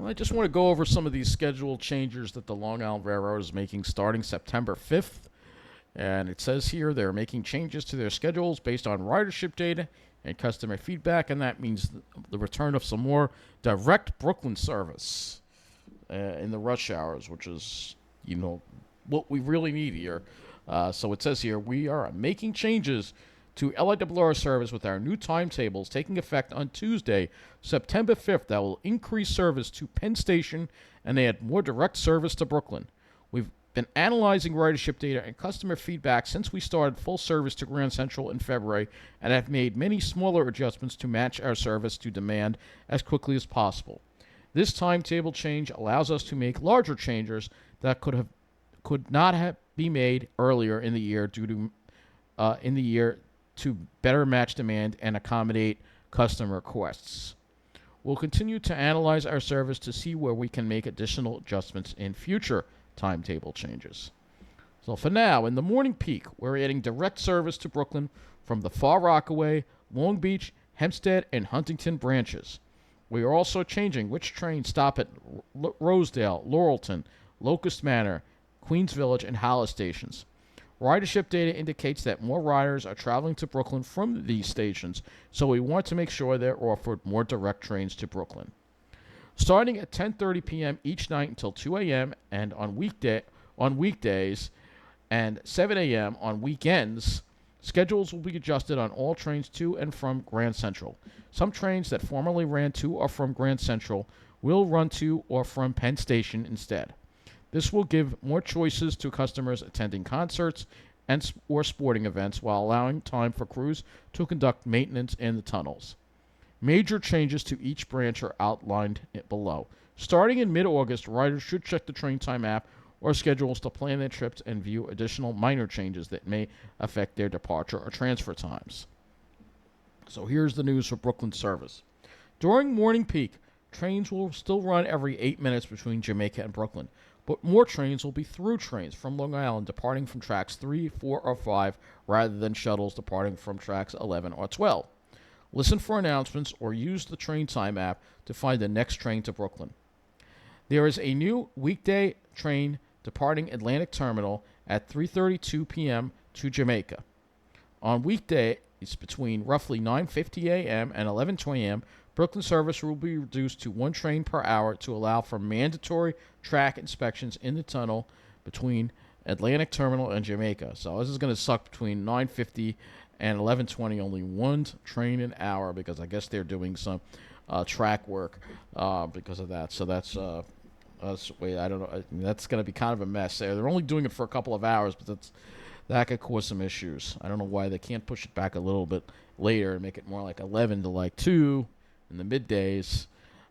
Well, I just want to go over some of these schedule changes that the Long Island Railroad is making starting September 5th. And it says here they're making changes to their schedules based on ridership data and customer feedback, and that means the return of some more direct Brooklyn service in the rush hours, which is, what we really need here. So it says here we are making changes to LIRR service with our new timetables taking effect on Tuesday, September 5th. That will increase service to Penn Station and add more direct service to Brooklyn. We've been analyzing ridership data and customer feedback since we started full service to Grand Central in February and have made many smaller adjustments to match our service to demand as quickly as possible. This timetable change allows us to make larger changes that could not have been made earlier in the year to better match demand and accommodate customer requests. We'll continue to analyze our service to see where we can make additional adjustments in future timetable changes. So for now, in the morning peak, we're adding direct service to Brooklyn from the Far Rockaway, Long Beach, Hempstead, and Huntington branches. We are also changing which trains stop at Rosedale, Laurelton, Locust Manor, Queens Village, and Hollis stations. Ridership data indicates that more riders are traveling to Brooklyn from these stations, so we want to make sure they're offered more direct trains to Brooklyn. Starting at 10:30 p.m. each night until 2 a.m. and on weekdays and 7 a.m. on weekends, schedules will be adjusted on all trains to and from Grand Central. Some trains that formerly ran to or from Grand Central will run to or from Penn Station instead. This will give more choices to customers attending concerts or sporting events while allowing time for crews to conduct maintenance in the tunnels. Major changes to each branch are outlined below. Starting in mid-August, riders should check the train time app or schedules to plan their trips and view additional minor changes that may affect their departure or transfer times. So here's the news for Brooklyn service. During morning peak, trains will still run every 8 minutes between Jamaica and Brooklyn, but more trains will be through trains from Long Island departing from tracks 3, 4, or 5 rather than shuttles departing from tracks 11 or 12. Listen for announcements or use the train time app to find the next train to Brooklyn. There is a new weekday train departing Atlantic Terminal at 3:32 p.m. to Jamaica. On weekdays between roughly 9:50 a.m. and 11:20 a.m., Brooklyn service will be reduced to one train per hour to allow for mandatory track inspections in the tunnel between Atlantic Terminal and Jamaica. So this is going to suck between 9:50 and 11:20. Only one train an hour because I guess they're doing some track work because of that. So that's I don't know. That's going to be kind of a mess. They're only doing it for a couple of hours, but that could cause some issues. I don't know why they can't push it back a little bit later and make it more like 11 to like 2 in the middays.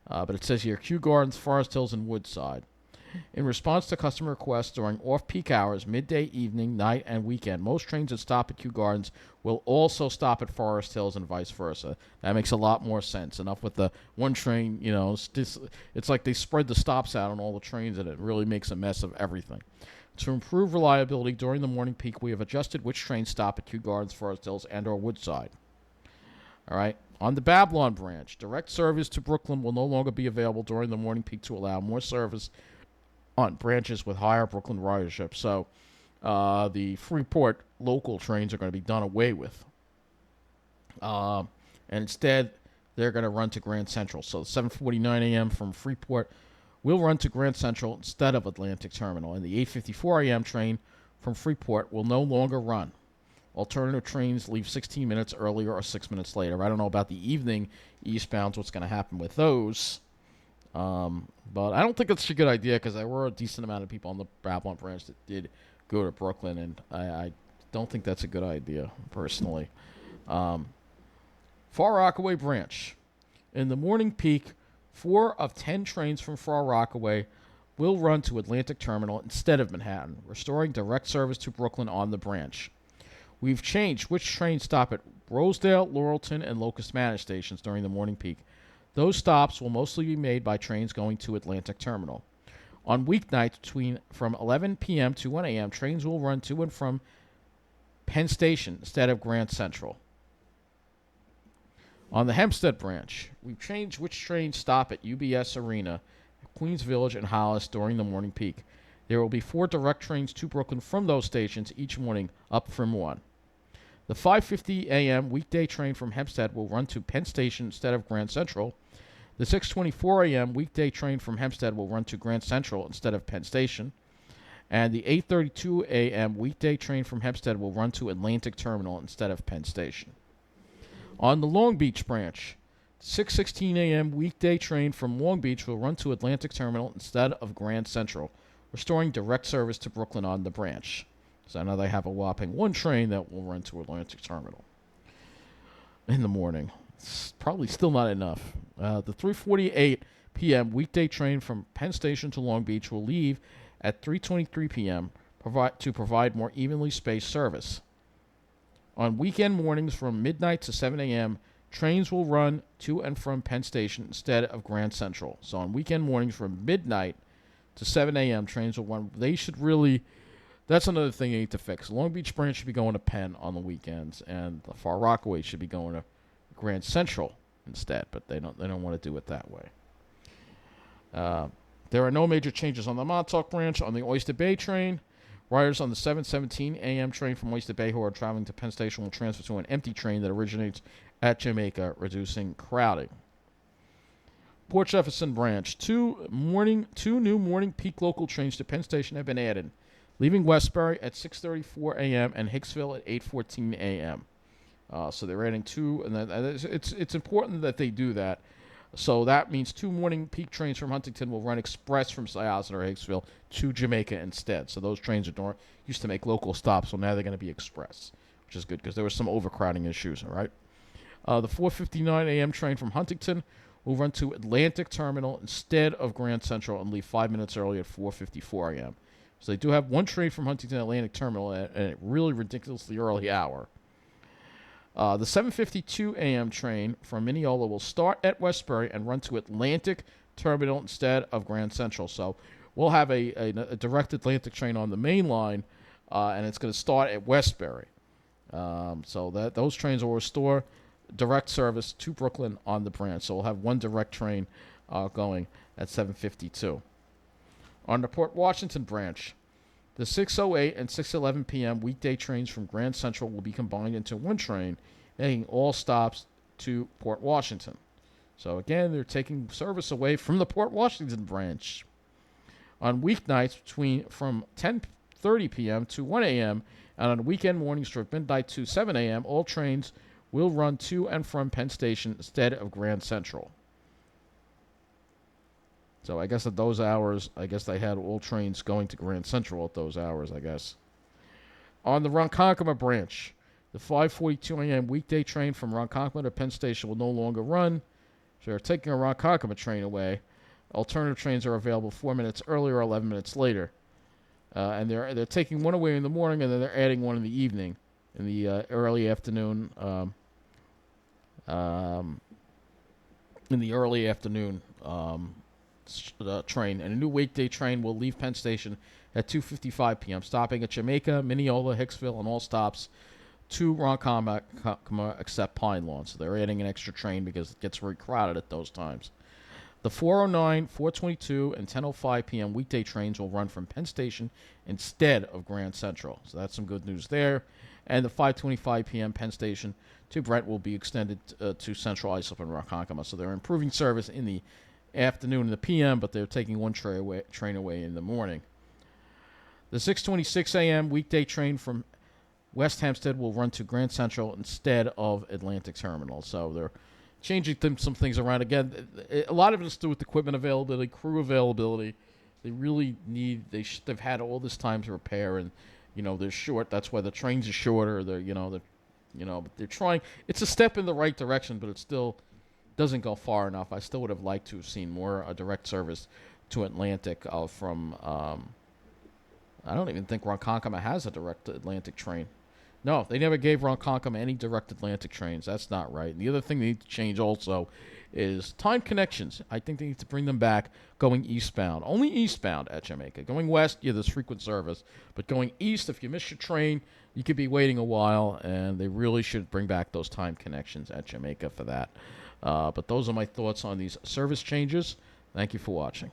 But it says here, Kew Gardens, Forest Hills, and Woodside. In response to customer requests during off-peak hours, midday, evening, night, and weekend, most trains that stop at Kew Gardens will also stop at Forest Hills and vice versa. That makes a lot more sense. Enough with the one train, it's like they spread the stops out on all the trains, and it really makes a mess of everything. To improve reliability during the morning peak, we have adjusted which trains stop at Kew Gardens, Forest Hills, and or Woodside. All right. On the Babylon branch, direct service to Brooklyn will no longer be available during the morning peak to allow more service on branches with higher Brooklyn ridership. So the Freeport local trains are going to be done away with. And instead, they're going to run to Grand Central. So 7:49 a.m. from Freeport will run to Grand Central instead of Atlantic Terminal. And the 8:54 a.m. train from Freeport will no longer run. Alternative trains leave 16 minutes earlier or 6 minutes later. I don't know about the evening eastbounds, what's going to happen with those. But I don't think it's a good idea because there were a decent amount of people on the Babylon branch that did go to Brooklyn, and I don't think that's a good idea, personally. Far Rockaway branch. In the morning peak, 4 of 10 trains from Far Rockaway will run to Atlantic Terminal instead of Manhattan, restoring direct service to Brooklyn on the branch. We've changed which trains stop at Rosedale, Laurelton, and Locust Manor stations during the morning peak. Those stops will mostly be made by trains going to Atlantic Terminal. On weeknights from 11 p.m. to 1 a.m., trains will run to and from Penn Station instead of Grand Central. On the Hempstead branch, we've changed which trains stop at UBS Arena, Queens Village and Hollis during the morning peak. There will be 4 direct trains to Brooklyn from those stations each morning, up from 1. The 5:50 a.m. weekday train from Hempstead will run to Penn Station instead of Grand Central. The 6:24 a.m. weekday train from Hempstead will run to Grand Central instead of Penn Station. And the 8:32 a.m. weekday train from Hempstead will run to Atlantic Terminal instead of Penn Station. On the Long Beach branch, 6:16 a.m. weekday train from Long Beach will run to Atlantic Terminal instead of Grand Central, restoring direct service to Brooklyn on the branch. So now they have a whopping 1 train that will run to Atlantic Terminal in the morning. It's probably still not enough. The 3:48 p.m. weekday train from Penn Station to Long Beach will leave at 3:23 p.m. to provide more evenly spaced service. On weekend mornings from midnight to 7 a.m., trains will run to and from Penn Station instead of Grand Central. So on weekend mornings from midnight to 7 a.m., trains will run. They should really, that's another thing they need to fix. Long Beach branch should be going to Penn on the weekends, and the Far Rockaway should be going to Grand Central instead, but they don't want to do it that way. There are no major changes on the Montauk branch. On the Oyster Bay train, riders on the 7:17 a.m. train from Oyster Bay who are traveling to Penn Station will transfer to an empty train that originates at Jamaica, reducing crowding. Port Jefferson branch, 2 new morning peak local trains to Penn Station have been added, leaving Westbury at 6:34 a.m. and Hicksville at 8:14 a.m. So they're adding 2, and it's important that they do that. So that means 2 morning peak trains from Huntington will run express from Syosset or Hicksville to Jamaica instead. So those trains used to make local stops, so now they're going to be express, which is good because there were some overcrowding issues, all right? The 4:59 a.m. train from Huntington will run to Atlantic Terminal instead of Grand Central and leave 5 minutes early at 4:54 a.m. So they do have 1 train from Huntington to Atlantic Terminal at a really ridiculously early hour. The 7:52 a.m. train from Mineola will start at Westbury and run to Atlantic Terminal instead of Grand Central. So we'll have a direct Atlantic train on the main line, and it's going to start at Westbury. So that those trains will restore direct service to Brooklyn on the branch. So we'll have 1 direct train going at 7:52. On the Port Washington branch, the 6:08 and 6:11 p.m. weekday trains from Grand Central will be combined into 1 train, making all stops to Port Washington. So again, they're taking service away from the Port Washington branch. On weeknights from 10:30 p.m. to 1 a.m. and on weekend mornings from midnight to 7 a.m., all trains will run to and from Penn Station instead of Grand Central. So I guess at those hours, I guess they had all trains going to Grand Central at those hours, I guess. On the Ronkonkoma branch, the 5:42 a.m. weekday train from Ronkonkoma to Penn Station will no longer run. So they're taking a Ronkonkoma train away. Alternative trains are available 4 minutes earlier or 11 minutes later. And they're taking 1 away in the morning, and then they're adding 1 in the evening, in the early afternoon. Train, and a new weekday train will leave Penn Station at 2:55 p.m., stopping at Jamaica, Mineola, Hicksville, and all stops to Ronkonkoma except Pine Lawn. So they're adding an extra train because it gets very crowded at those times. The 4:09, 4:22, and 10:05 p.m. weekday trains will run from Penn Station instead of Grand Central. So that's some good news there. And the 5:25 p.m. Penn Station to Brent will be extended to Central Islip and Ronkonkoma. So they're improving service in the afternoon and the p.m., but they're taking 1 train away in the morning. The 6:26 a.m. weekday train from West Hempstead will run to Grand Central instead of Atlantic Terminal. So they're changing some things around. Again, a lot of it is to do with equipment availability, crew availability. They really need, they've had all this time to repair, and, they're short. That's why the trains are shorter. But they're trying. It's a step in the right direction, but it still doesn't go far enough. I still would have liked to have seen more direct service to Atlantic from. I don't even think Ronkonkoma has a direct Atlantic train. No, they never gave Ronkonkoma any direct Atlantic trains. That's not right. And the other thing they need to change also is time connections. I think they need to bring them back going eastbound. Only eastbound at Jamaica. Going west, there's frequent service. But going east, if you miss your train, you could be waiting a while, and they really should bring back those time connections at Jamaica for that. But those are my thoughts on these service changes. Thank you for watching.